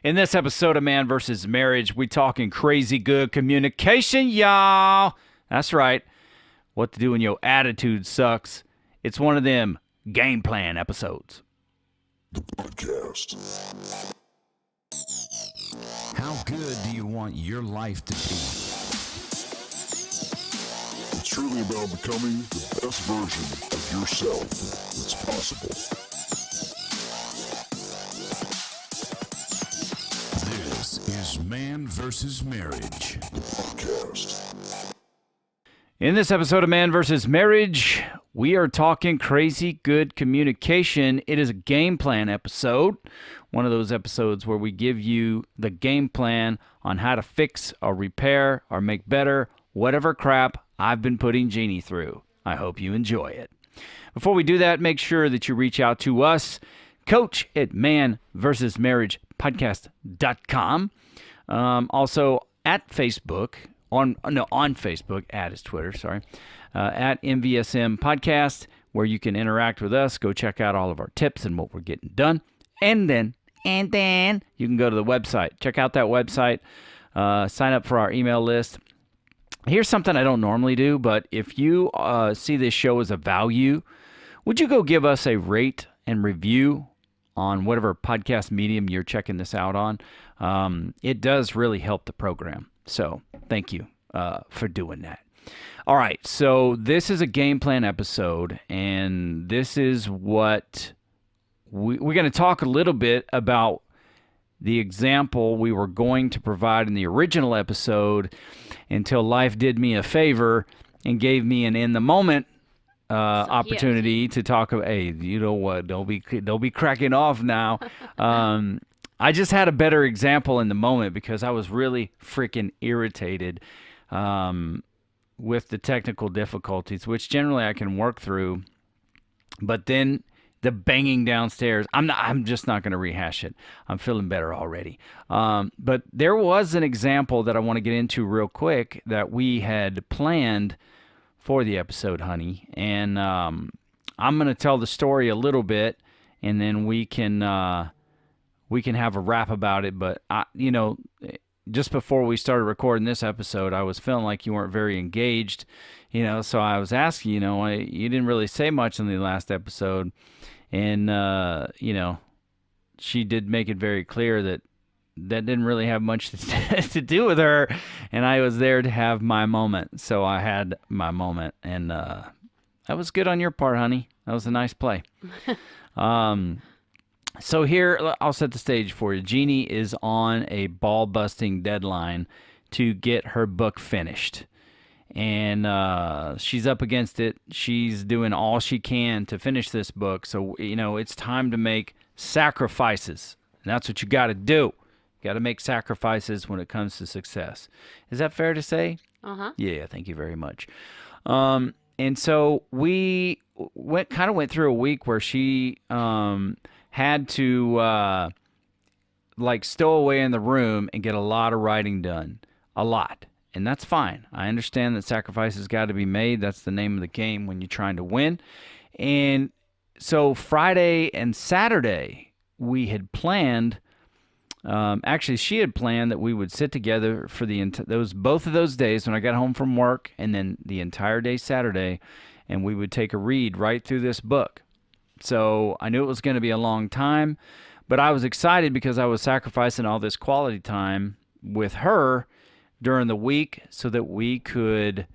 In this episode of Man vs. Marriage, we talking crazy good communication, y'all. That's right. What to do when your attitude sucks. It's one of them game plan episodes. The podcast. How good do you want your life to be? It's truly about becoming the best version of yourself that's possible. This is Man vs. Marriage. The podcast. In this episode of Man vs. Marriage, we are talking crazy good communication. It is a game plan episode. One of those episodes where we give you the game plan on how to fix or repair or make better whatever crap I've been putting Jeannie through. I hope you enjoy it. Before we do that, make sure that you reach out to us, coach at manvsmarriagepodcast.com. Also at Facebook, on Facebook, at is Twitter, at MVSM Podcast, where you can interact with us. Go check out all of our tips and what we're getting done. And then you can go to the website. Check out that website. Sign up for our email list. Here's something I don't normally do, but if you see this show as a value, would you go give us a rate and review on whatever podcast medium you're checking this out on? It does really help the program. So thank you for doing that. All right, so this is a game plan episode, and this is what we're going to talk a little bit about the example we were going to provide in the original episode until life did me a favor and gave me an in-the-moment opportunity to talk about, hey, you know what, don't be cracking off now. I just had a better example in the moment because I was really freaking irritated with the technical difficulties, which generally I can work through. But then the banging downstairs, I'm just not going to rehash it. I'm feeling better already. But there was an example that I want to get into real quick that we had planned for the episode, honey. And I'm going to tell the story a little bit, and then we can have a wrap about it. But just before we started recording this episode, I was feeling like you weren't very engaged, so I was asking, you didn't really say much in the last episode. And, she did make it very clear that didn't really have much to do with her. And I was there to have my moment. So I had my moment. And that was good on your part, honey. That was a nice play. So here, I'll set the stage for you. Jeannie is on a ball-busting deadline to get her book finished. And she's up against it. She's doing all she can to finish this book. So, it's time to make sacrifices. And that's what you got to do. You got to make sacrifices when it comes to success. Is that fair to say? Uh-huh. Yeah, thank you very much. And so we went through a week where she had to stow away in the room and get a lot of writing done. A lot. And that's fine. I understand that sacrifices got to be made. That's the name of the game when you're trying to win. And so Friday and Saturday, we had planned. Actually, she had planned that we would sit together for both of those days when I got home from work, and then the entire day Saturday, and we would take a read right through this book. So I knew it was going to be a long time, but I was excited because I was sacrificing all this quality time with her during the week so that we could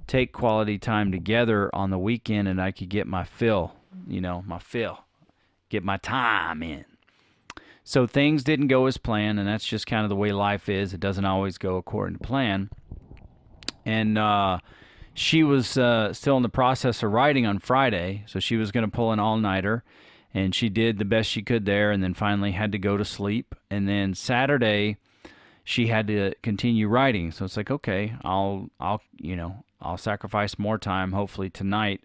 take quality time together on the weekend and I could get my fill, get my time in. So things didn't go as planned, and that's just kind of the way life is. It doesn't always go according to plan. And she was still in the process of writing on Friday, so she was going to pull an all-nighter, and she did the best she could there, and then finally had to go to sleep. And then Saturday, she had to continue writing. So it's like, okay, I'll sacrifice more time. Hopefully tonight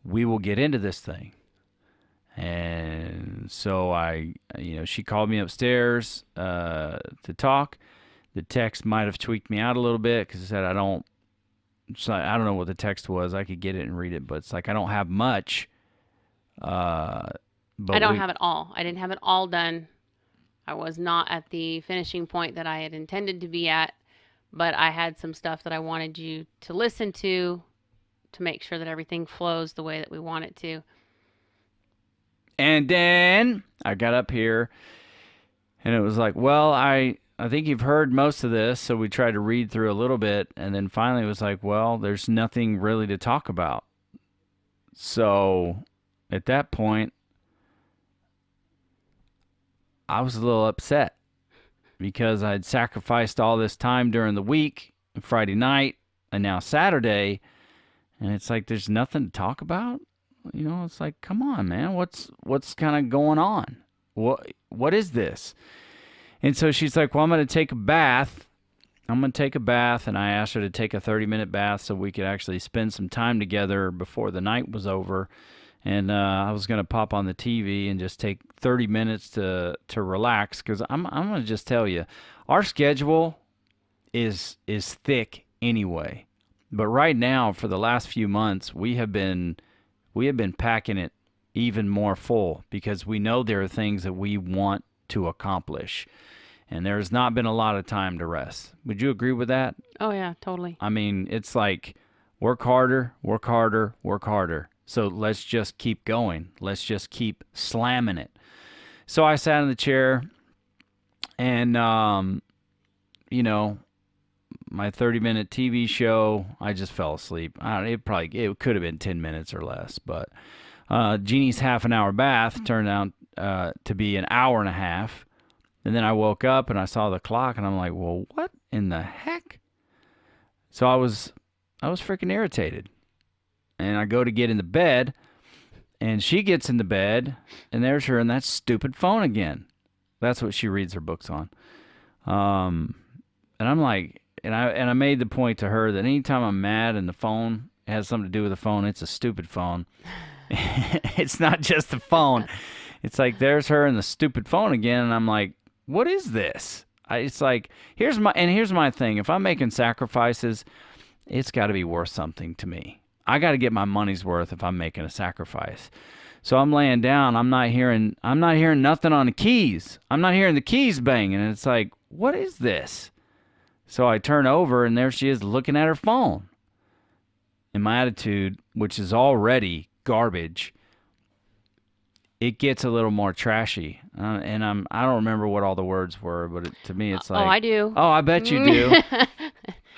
we will get into this thing. And so she called me upstairs to talk. The text might have tweaked me out a little bit because it said I don't know what the text was. I could get it and read it, but it's like I don't have much. But I don't have it all. I didn't have it all done I was not at the finishing point that I had intended to be at, but I had some stuff that I wanted you to listen to make sure that everything flows the way that we want it to. And then I got up here, and it was like, well, I think you've heard most of this, so we tried to read through a little bit, and then finally it was like, well, there's nothing really to talk about. So at that point, I was a little upset because I'd sacrificed all this time during the week, Friday night, and now Saturday, and it's like there's nothing to talk about. You know, it's like, come on, man, what's kind of going on? What is this? And so she's like, well, I'm going to take a bath. And I asked her to take a 30-minute bath so we could actually spend some time together before the night was over. And I was going to pop on the TV and just take 30 minutes to relax, because I'm going to just tell you, our schedule is thick anyway. But right now, for the last few months, we have been packing it even more full, because we know there are things that we want to accomplish. And there's not been a lot of time to rest. Would you agree with that? Oh, yeah, totally. I mean, it's like work harder, work harder, work harder. So let's just keep going. Let's just keep slamming it. So I sat in the chair, and, you know, my 30-minute TV show, I just fell asleep. It could have been 10 minutes or less. But Jeannie's half-an-hour bath turned out to be an hour and a half. And then I woke up and I saw the clock, and I'm like, well, what in the heck? So I was freaking irritated. And I go to get in the bed, and she gets in the bed, and there's her and that stupid phone again. That's what she reads her books on. And I'm like, and I made the point to her that anytime I'm mad and the phone has something to do with the phone, it's a stupid phone. It's not just the phone. It's like, there's her and the stupid phone again, and I'm like, what is this? It's like, here's my thing. If I'm making sacrifices, it's got to be worth something to me. I got to get my money's worth if I'm making a sacrifice. So I'm laying down. I'm not hearing nothing on the keys. I'm not hearing the keys banging. And it's like, what is this? So I turn over, and there she is looking at her phone. And my attitude, which is already garbage, it gets a little more trashy. And I don't remember what all the words were, but to me it's like... Oh, I do. Oh, I bet you do.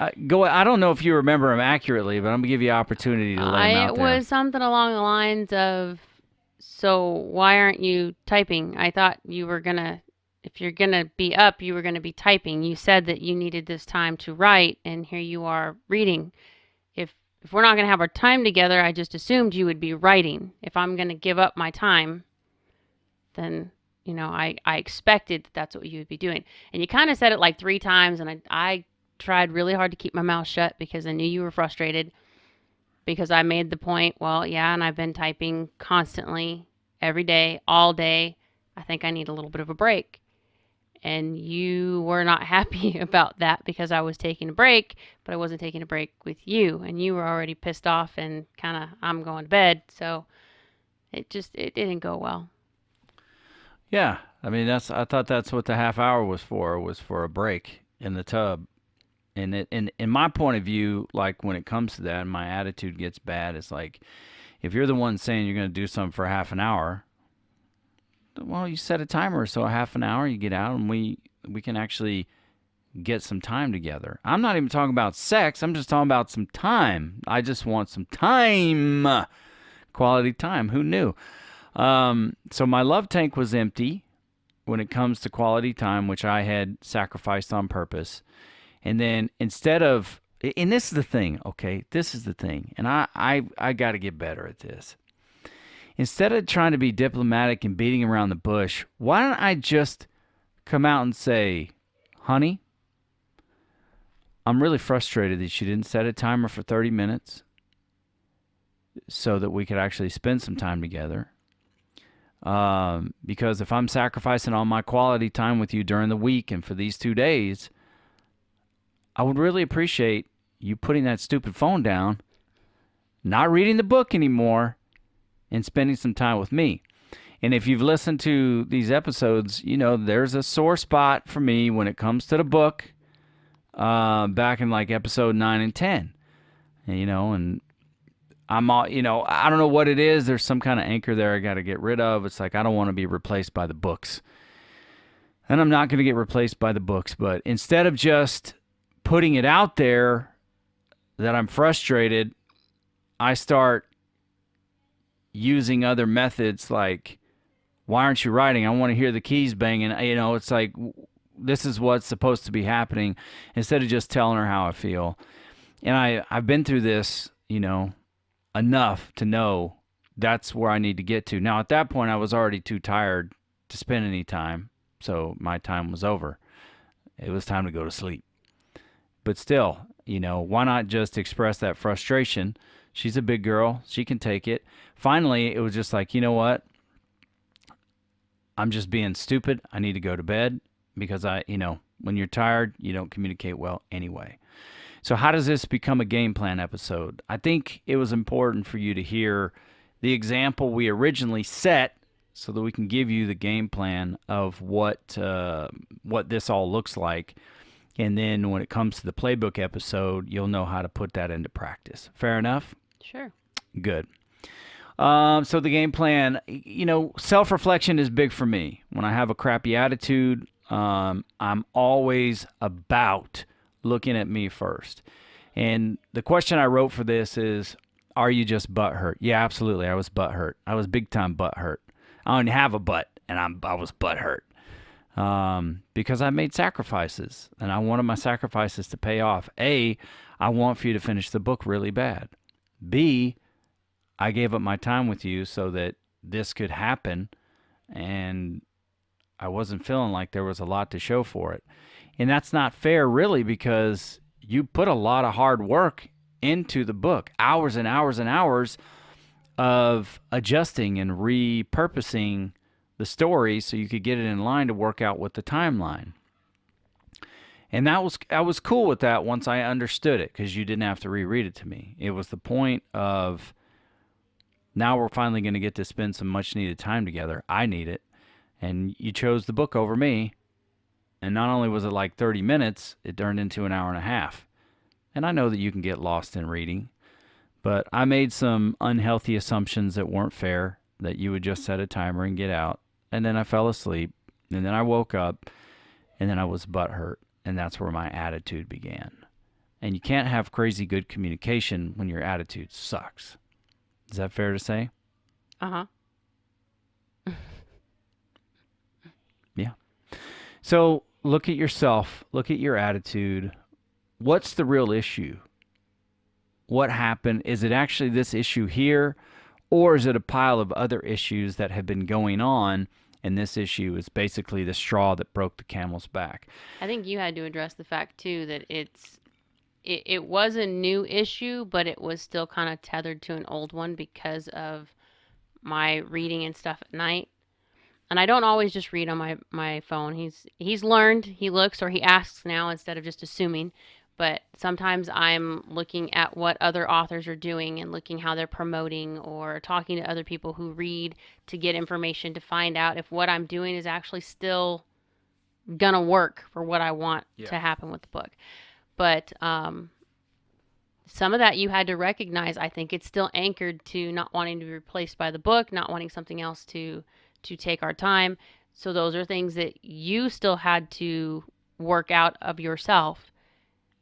I don't know if you remember them accurately, but I'm going to give you an opportunity to lay them out there. It was something along the lines of, so why aren't you typing? I thought you were going to, if you're going to be up, you were going to be typing. You said that you needed this time to write, and here you are reading. If we're not going to have our time together, I just assumed you would be writing. If I'm going to give up my time, then, you know, I expected that's what you would be doing. And you kind of said it like 3 times, and I tried really hard to keep my mouth shut because I knew you were frustrated, because I made the point, well, yeah, and I've been typing constantly every day, all day. I think I need a little bit of a break. And you were not happy about that because I was taking a break, but I wasn't taking a break with you. And you were already pissed off and kind of, I'm going to bed. So it didn't go well. Yeah, I mean, I thought that's what the half hour was for a break in the tub. And in my point of view, like when it comes to that, and my attitude gets bad, it's like, if you're the one saying you're going to do something for half an hour, well, you set a timer, so a half an hour, you get out, and we can actually get some time together. I'm not even talking about sex. I'm just talking about some time. I just want some time, quality time. Who knew? So my love tank was empty when it comes to quality time, which I had sacrificed on purpose. And then instead of, and this is the thing, okay? This is the thing. And I got to get better at this. Instead of trying to be diplomatic and beating around the bush, why don't I just come out and say, honey, I'm really frustrated that you didn't set a timer for 30 minutes so that we could actually spend some time together. Because if I'm sacrificing all my quality time with you during the week and for these 2 days, I would really appreciate you putting that stupid phone down, not reading the book anymore, and spending some time with me. And if you've listened to these episodes, you know, there's a sore spot for me when it comes to the book, back in like episode 9 and 10. And, you know, and I'm all, you know, I don't know what it is. There's some kind of anchor there I got to get rid of. It's like I don't want to be replaced by the books. And I'm not going to get replaced by the books. But instead of just putting it out there that I'm frustrated, I start using other methods like, why aren't you writing? I want to hear the keys banging. You know, it's like, this is what's supposed to be happening, instead of just telling her how I feel. And I've been through this, you know, enough to know that's where I need to get to. Now, at that point, I was already too tired to spend any time, so my time was over. It was time to go to sleep. But still, you know, why not just express that frustration? She's a big girl. She can take it. Finally, it was just like, you know what? I'm just being stupid. I need to go to bed because you know, when you're tired, you don't communicate well anyway. So how does this become a game plan episode? I think it was important for you to hear the example we originally set so that we can give you the game plan of what this all looks like. And then when it comes to the playbook episode, you'll know how to put that into practice. Fair enough? Sure. Good. So the game plan, you know, self-reflection is big for me. When I have a crappy attitude, I'm always about looking at me first. And the question I wrote for this is, are you just butthurt? Yeah, absolutely. I was butthurt. I was big time butthurt. I don't have a butt, and I was butthurt. Because I made sacrifices, and I wanted my sacrifices to pay off. A, I want for you to finish the book really bad. B, I gave up my time with you so that this could happen, and I wasn't feeling like there was a lot to show for it. And that's not fair, really, because you put a lot of hard work into the book, hours and hours and hours of adjusting and repurposing the story so you could get it in line to work out with the timeline. And I was cool with that once I understood it, because you didn't have to reread it to me. It was the point of, now we're finally going to get to spend some much needed time together. I need it. And you chose the book over me. And not only was it like 30 minutes, it turned into an hour and a half. And I know that you can get lost in reading, but I made some unhealthy assumptions that weren't fair, that you would just set a timer and get out. And then I fell asleep, and then I woke up, and then I was butthurt. And that's where my attitude began. And you can't have crazy good communication when your attitude sucks. Is that fair to say? Uh-huh. Yeah. So look at yourself. Look at your attitude. What's the real issue? What happened? Is it actually this issue here? Or is it a pile of other issues that have been going on, and this issue is basically the straw that broke the camel's back? I think you had to address the fact, too, that it was a new issue, but it was still kind of tethered to an old one because of my reading and stuff at night. And I don't always just read on my phone. He's learned. He looks, or he asks now instead of just assuming. But sometimes I'm looking at what other authors are doing and looking how they're promoting, or talking to other people who read to get information to find out if what I'm doing is actually still going to work for what I want to happen with the book. But some of that you had to recognize. I think it's still anchored to not wanting to be replaced by the book, not wanting something else to take our time. So those are things that you still had to work out of yourself.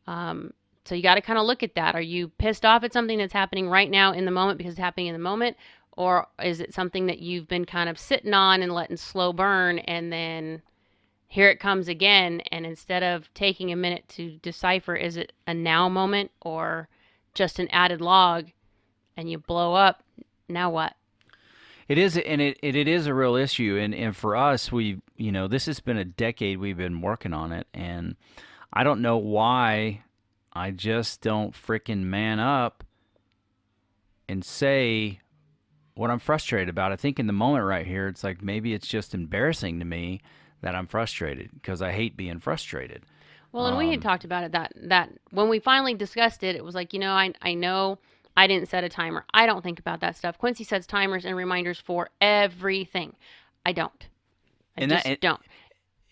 So you got to kind of look at that. Are you pissed off at something that's happening right now in the moment because it's happening in the moment? Or is it something that you've been kind of sitting on and letting slow burn, and then here it comes again? And instead of taking a minute to decipher, is it a now moment or just an added log, and you blow up, now what? It is, and it is a real issue. And for us, this has been a decade we've been working on it. And I don't know why I just don't frickin' man up and say what I'm frustrated about. I think in the moment right here, it's like maybe it's just embarrassing to me that I'm frustrated, because I hate being frustrated. Well, and we had talked about it that when we finally discussed it, it was like, I know I didn't set a timer. I don't think about that stuff. Quincy sets timers and reminders for everything. I don't. I And just don't.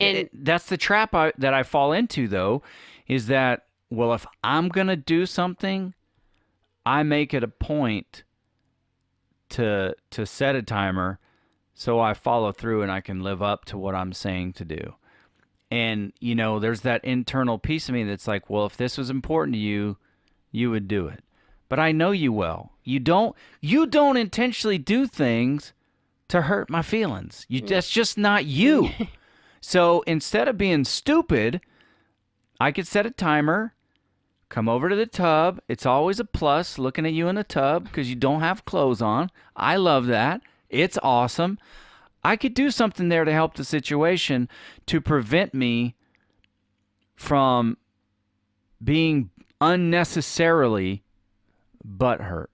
And that's the trap that I fall into, though, is that, well, if I'm going to do something, I make it a point to set a timer so I follow through and I can live up to what I'm saying to do. And, you know, there's that internal piece of me that's like, well, if this was important to you, you would do it. But I know you well. You don't intentionally do things to hurt my feelings. That's just not you. So instead of being stupid, I could set a timer, come over to the tub. It's always a plus looking at you in the tub because you don't have clothes on. I love that. It's awesome. I could do something there to help the situation to prevent me from being unnecessarily butthurt.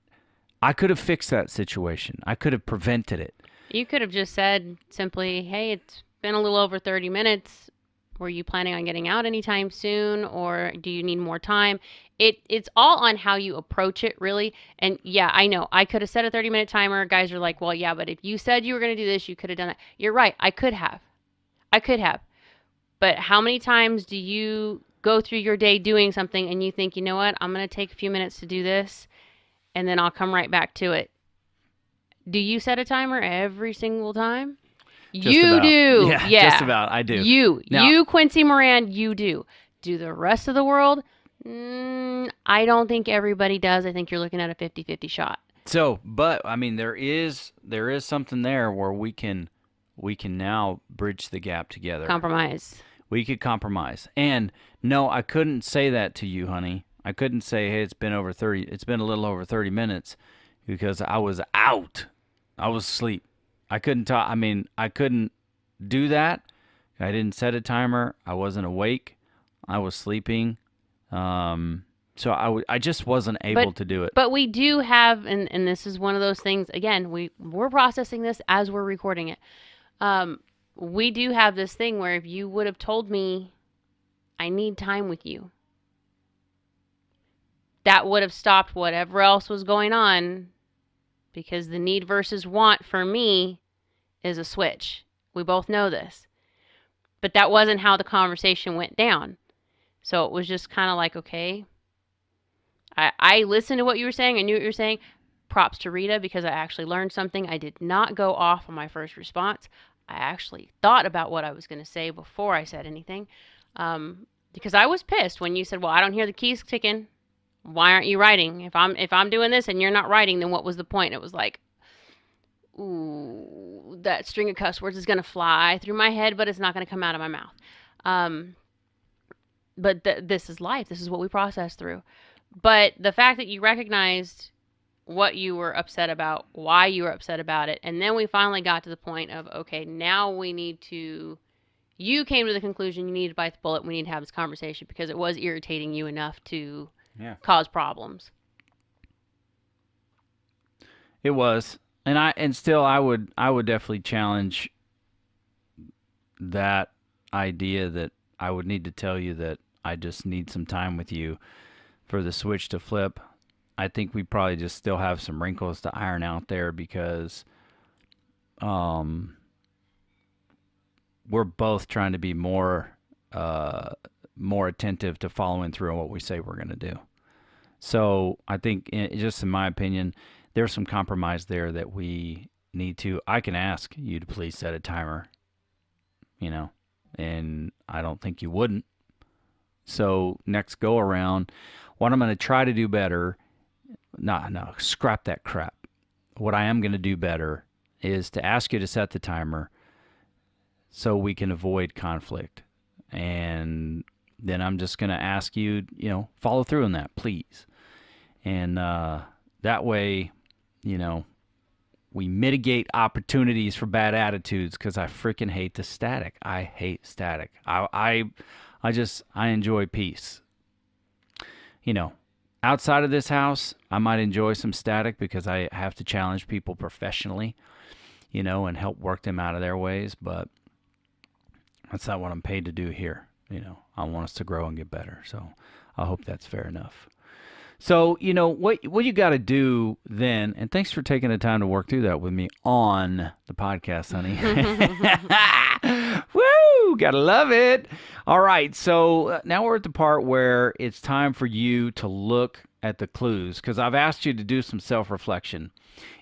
I could have fixed that situation. I could have prevented it. you could have just said simply, hey, it's been a little over 30 minutes. Were you planning on getting out anytime soon, or do you need more time? It's all on how you approach it, really. And yeah, I know I could have set a 30-minute timer. Guys are like, well, yeah, but if you said you were going to do this, you could have done that. You're right. I could have. But how many times do you go through your day doing something and you think, you know what, I'm going to take a few minutes to do this and then I'll come right back to it? Do you set a timer every single time? Just You about. do. Yeah, just about. I do. Now- You, Quincy Moran, you do. Do the rest of the world? I don't think everybody does. I think you're looking at a 50-50 shot. So, but I mean, there is something there where we can now bridge the gap together. Compromise. We could compromise. And no, I couldn't say that to you, honey. I couldn't say, hey, it's been a little over 30 minutes because I was out. I was asleep. I couldn't talk. I mean, I couldn't do that. I didn't set a timer. I wasn't awake. I was sleeping. So I just wasn't able to do it. But we do have, and this is one of those things, again, we're processing this as we're recording it. We do have this thing where if you would have told me, I need time with you, that would have stopped whatever else was going on, because the need versus want for me is a switch. We both know this. But that wasn't how the conversation went down. So it was just kind of like, okay, I listened to what you were saying. I knew what you were saying. Props to Rita, because I actually learned something. I did not go off on my first response. I actually thought about what I was going to say before I said anything. Because I was pissed when you said, well, I don't hear the keys ticking. Why aren't you writing? If I'm doing this and you're not writing, then what was the point? It was like, ooh, that string of cuss words is going to fly through my head, but it's not going to come out of my mouth. But this is life. This is what we process through. But the fact that you recognized what you were upset about, why you were upset about it, and then we finally got to the point of, okay, now we need to, you came to the conclusion you need to bite the bullet. We need to have this conversation because it was irritating you enough to cause problems. It was. And still I would definitely challenge that idea that I would need to tell you that I just need some time with you for the switch to flip. I think we probably just still have some wrinkles to iron out there because we're both trying to be more attentive to following through on what we say we're going to do. So I think, just in my opinion, there's some compromise there that we need to. I can ask you to please set a timer, and I don't think you wouldn't. So next go around, what I'm going to try to do better, no, scrap that crap. What I am going to do better is to ask you to set the timer so we can avoid conflict. And then I'm just going to ask you, follow through on that, please. And that way, we mitigate opportunities for bad attitudes, because I freaking hate the static. I hate static. I enjoy peace. Outside of this house, I might enjoy some static because I have to challenge people professionally, and help work them out of their ways. But that's not what I'm paid to do here. I want us to grow and get better. So I hope that's fair enough. So, what you got to do then, and thanks for taking the time to work through that with me on the podcast, honey. Woo! Gotta love it. All right, so now we're at the part where it's time for you to look at the clues, because I've asked you to do some self-reflection.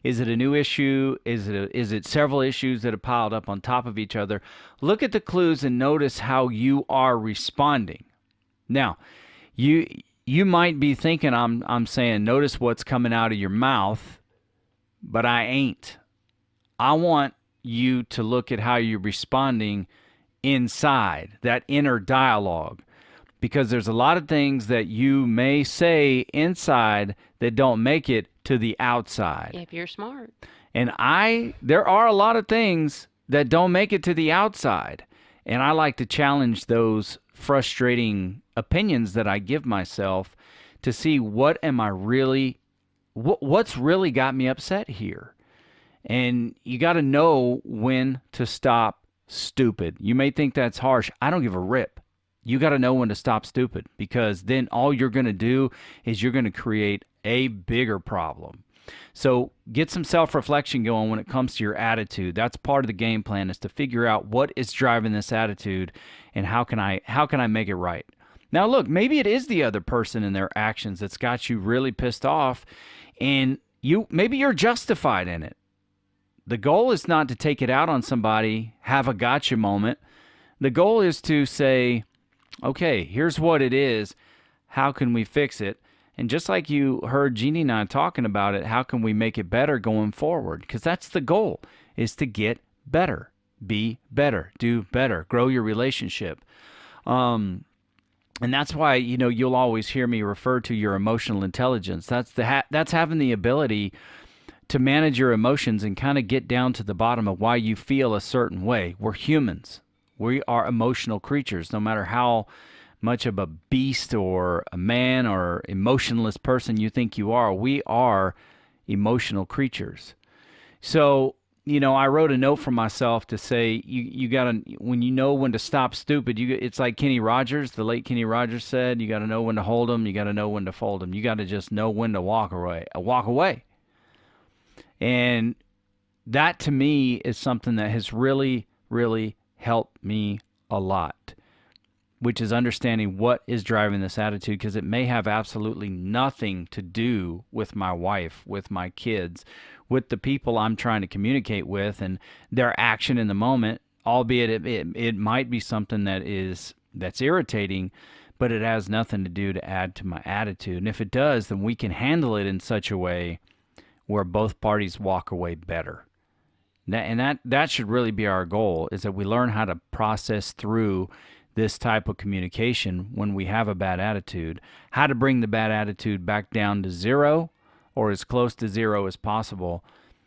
Is it a new issue? Is it several issues that have piled up on top of each other? Look at the clues and notice how you are responding. Now, you might be thinking I'm saying notice what's coming out of your mouth, but I ain't. I want you to look at how you're responding inside, that inner dialogue, because there's a lot of things that you may say inside that don't make it to the outside. If you're smart. And there are a lot of things that don't make it to the outside. And I like to challenge those frustrating opinions that I give myself to see what's really got me upset here. And you got to know when to stop stupid. You may think that's harsh. I don't give a rip. You got to know when to stop stupid, because then all you're going to do is you're going to create a bigger problem. So get some self-reflection going when it comes to your attitude. That's part of the game plan, is to figure out what is driving this attitude and how can I make it right. Now look, maybe it is the other person and their actions that's got you really pissed off, and maybe you're justified in it. The goal is not to take it out on somebody, have a gotcha moment. The goal is to say, okay, here's what it is. How can we fix it? And just like you heard Jeannie and I talking about it, how can we make it better going forward? Because that's the goal, is to get better, be better, do better, grow your relationship. And that's why, you'll always hear me refer to your emotional intelligence. That's having the ability to manage your emotions and kind of get down to the bottom of why you feel a certain way. We're humans. We are emotional creatures. No matter how much of a beast or a man or emotionless person you think you are, we are emotional creatures. So, I wrote a note for myself to say, you gotta, when you know when to stop stupid, it's like Kenny Rogers, the late Kenny Rogers said, you gotta know when to hold them, you gotta know when to fold them, you gotta just know when to walk away. And that to me is something that has really, really helped me a lot, which is understanding what is driving this attitude, because it may have absolutely nothing to do with my wife, with my kids, with the people I'm trying to communicate with and their action in the moment, albeit it might be something that's irritating, but it has nothing to do to add to my attitude. And if it does, then we can handle it in such a way where both parties walk away better. And that should really be our goal, is that we learn how to process through this type of communication when we have a bad attitude, how to bring the bad attitude back down to zero or as close to zero as possible,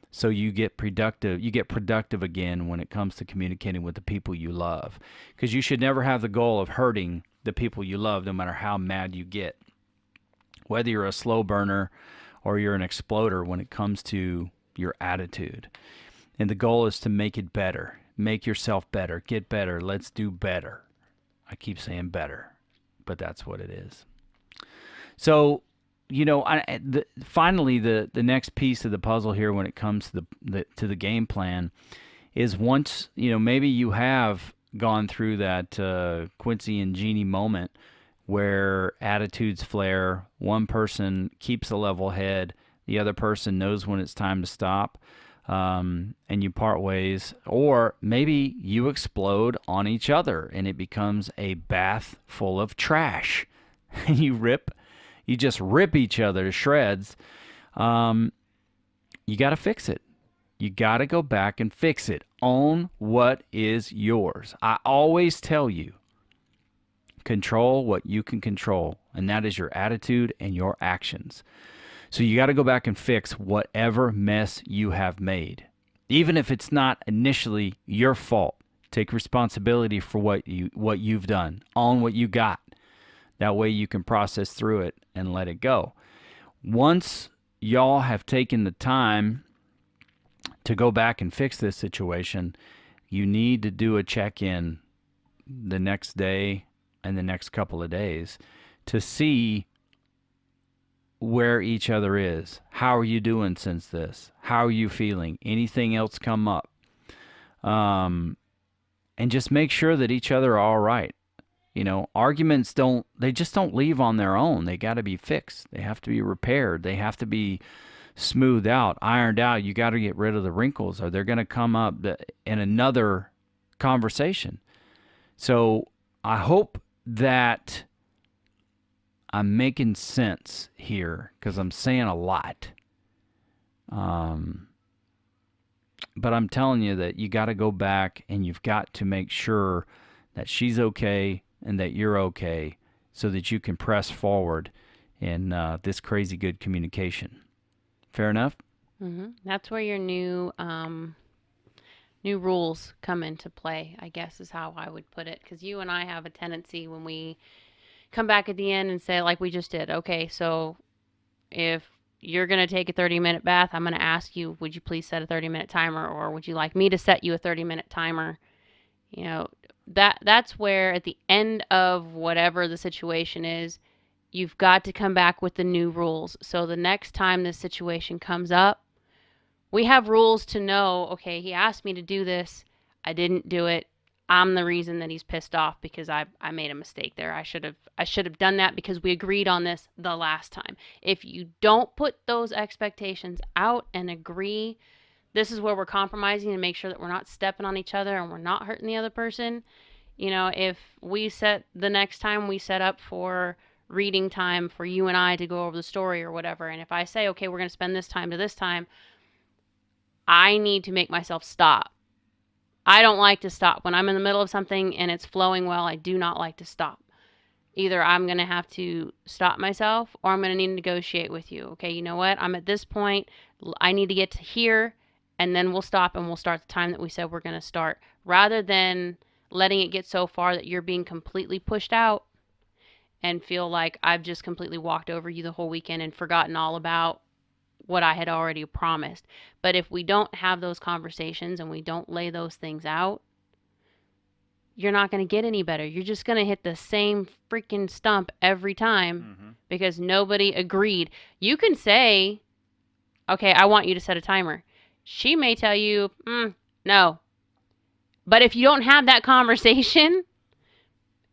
so you get productive again when it comes to communicating with the people you love. Because you should never have the goal of hurting the people you love, no matter how mad you get. Whether you're a slow burner or you're an exploder when it comes to your attitude. And the goal is to make it better. Make yourself better. Get better. Let's do better. I keep saying better, but that's what it is. So, finally, the next piece of the puzzle here when it comes to the game plan is, once, maybe you have gone through that Quincy and Jeannie moment where attitudes flare, one person keeps a level head, the other person knows when it's time to stop, and you part ways, or maybe you explode on each other and it becomes a bath full of trash and you just rip each other to shreds. You got to fix it. You got to go back and fix it. Own what is yours. I always tell you, control what you can control, and that is your attitude and your actions. So you got to go back and fix whatever mess you have made. Even if it's not initially your fault, take responsibility for what you've done. Own what you got. That way you can process through it and let it go. Once y'all have taken the time to go back and fix this situation, you need to do a check-in the next day and the next couple of days to see where each other is. How are you doing since this? How are you feeling? Anything else come up? And just make sure that each other are all right. Arguments they just don't leave on their own. They got to be fixed. They have to be repaired. They have to be smoothed out, ironed out. You got to get rid of the wrinkles, or they're going to come up in another conversation. So I hope that I'm making sense here, because I'm saying a lot. But I'm telling you that you got to go back and you've got to make sure that she's okay and that you're okay, so that you can press forward in this crazy good communication. Fair enough? Mm-hmm. That's where your new rules come into play, I guess is how I would put it. Because you and I have a tendency when we come back at the end and say, like we just did, okay, so if you're going to take a 30-minute bath, I'm going to ask you, would you please set a 30-minute timer, or would you like me to set you a 30-minute timer? That's where at the end of whatever the situation is, you've got to come back with the new rules. So the next time this situation comes up, we have rules to know, okay, he asked me to do this. I didn't do it. I'm the reason that he's pissed off because I made a mistake there. I should have done that because we agreed on this the last time. If you don't put those expectations out and agree, this is where we're compromising to make sure that we're not stepping on each other and we're not hurting the other person. If we the next time we set up for reading time for you and I to go over the story or whatever, and if I say, okay, we're going to spend this time to this time, I need to make myself stop. I don't like to stop. When I'm in the middle of something and it's flowing well, I do not like to stop. Either I'm going to have to stop myself or I'm going to need to negotiate with you. Okay, you know what? I'm at this point. I need to get to here, and then we'll stop and we'll start the time that we said we're going to start, rather than letting it get so far that you're being completely pushed out and feel like I've just completely walked over you the whole weekend and forgotten all about what I had already promised. But if we don't have those conversations and we don't lay those things out, you're not going to get any better. You're just going to hit the same freaking stump every time because nobody agreed. You can say, okay, I want you to set a timer. She may tell you, no. But if you don't have that conversation,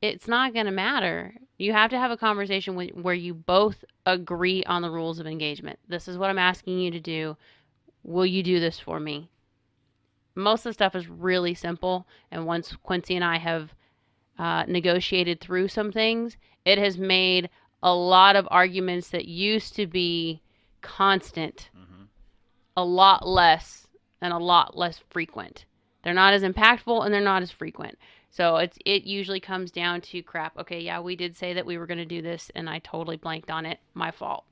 it's not going to matter. You have to have a conversation where you both agree on the rules of engagement. This is what I'm asking you to do. Will you do this for me? Most of the stuff is really simple. And once Quincy and I have negotiated through some things, it has made a lot of arguments that used to be constant a lot less and a lot less frequent. They're not as impactful and they're not as frequent. So it usually comes down to crap. Okay, yeah, we did say that we were going to do this and I totally blanked on it. My fault.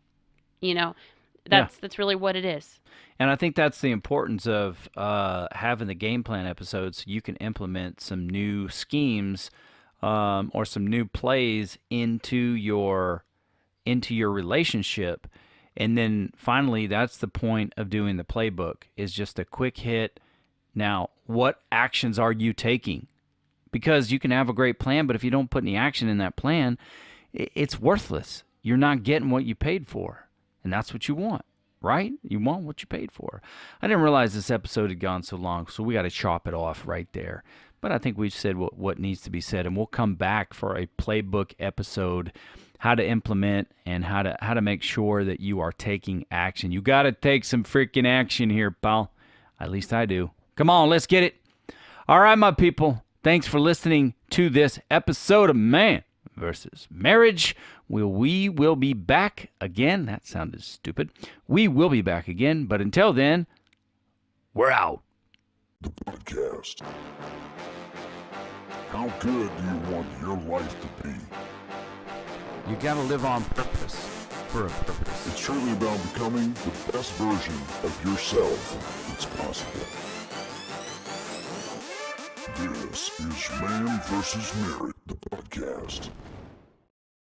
That's really what it is. And I think that's the importance of having the game plan episodes. You can implement some new schemes or some new plays into your relationship. And then finally, that's the point of doing the playbook, is just a quick hit. Now, what actions are you taking? Because you can have a great plan, but if you don't put any action in that plan, it's worthless. You're not getting what you paid for. And that's what you want, right? You want what you paid for. I didn't realize this episode had gone so long, so we got to chop it off right there. But I think we've said what needs to be said, and we'll come back for a playbook episode, how to implement and how to make sure that you are taking action. You got to take some freaking action here, pal. At least I do. Come on, let's get it. All right, my people. Thanks for listening to this episode of Man versus Marriage. We will be back again. That sounded stupid. We will be back again, but until then, we're out. The podcast. How good do you want your life to be? You gotta live on purpose, for a purpose. It's truly about becoming the best version of yourself that's possible. This is Man vs. Marriage, the podcast.